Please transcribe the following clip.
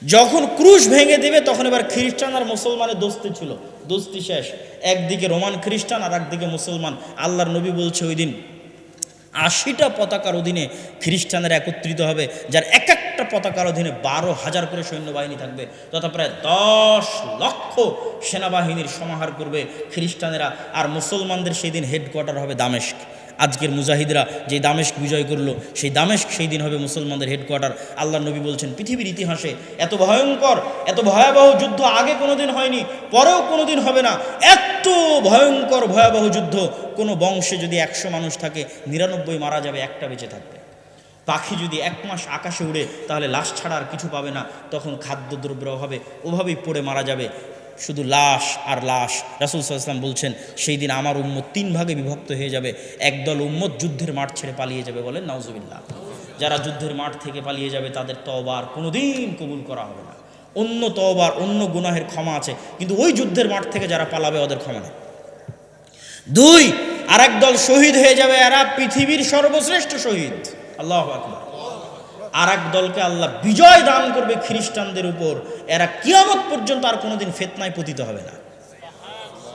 যখন ক্রুশ ভেঙে দেবে তখন এবার খ্রিস্টান আর মুসলমানের দোস্তি ছিল, দোস্তি শেষ। একদিকে রোমান খ্রিস্টান আর একদিকে মুসলমান। আল্লাহর নবী বলছে ওই দিন 80টা পতাকার অধীনে খ্রিস্টানেরা একত্রিত হবে, যার এক একটা পতাকার অধীনে 12,000 করে সৈন্যবাহিনী থাকবে, তথা প্রায় 10 লক্ষ সেনাবাহিনীর সমাহার করবে খ্রিস্টানেরা। আর মুসলমানদের সেই দিন হেডকোয়ার্টার হবে দামেস্ক। আজকের মুজাহিদরা যে দামেস্ক বিজয় করলো, সেই দামেস্ক সেই দিন হবে মুসলমানদের হেডকোয়ার্টার। আল্লাহ নবী বলছেন পৃথিবীর ইতিহাসে এত ভয়ঙ্কর, এত ভয়াবহ যুদ্ধ আগে কোনোদিন হয়নি, পরেও কোনোদিন হবে না। এত ভয়ঙ্কর ভয়াবহ যুদ্ধ, কোনো বংশে যদি 100 মানুষ থাকে 99 মারা যাবে, একটা বেঁচে থাকবে। পাখি যদি 1 মাস আকাশে উড়ে তাহলে লাশ ছাড়া আর কিছু পাবে না, তখন খাদ্যদ্রব্যের অভাবে ওভাবেই পড়ে মারা যাবে, শুধু লাশ আর লাশ। রাসূল সাল্লাল্লাহু আলাইহি ওয়াসাল্লাম বলছেন সেই দিন আমার উম্মত 3 ভাগে বিভক্ত হয়ে যাবে। একদল উম্মত যুদ্ধের মাঠ ছেড়ে পালিয়ে যাবে, বলেন নাউজুবিল্লাহ। যারা যুদ্ধের মাঠ থেকে পালিয়ে যাবে তাদের তওবা আর কোনোদিন কবুল করা হবে না। অন্য তওবার, অন্য গুনাহের ক্ষমা আছে, কিন্তু ওই যুদ্ধের মাঠ থেকে যারা পালাবে ওদের ক্ষমা নেই। 2, আরেক দল শহীদ হয়ে যাবে, এরা পৃথিবীর সর্বশ্রেষ্ঠ শহীদ, আল্লাহু আকবার। আর এক দলকে আল্লাহ বিজয় দান করবে খ্রিস্টানদের উপর, এরা কিয়ামত পর্যন্ত আর কোনোদিন ফিতনায় পতিত হবে না।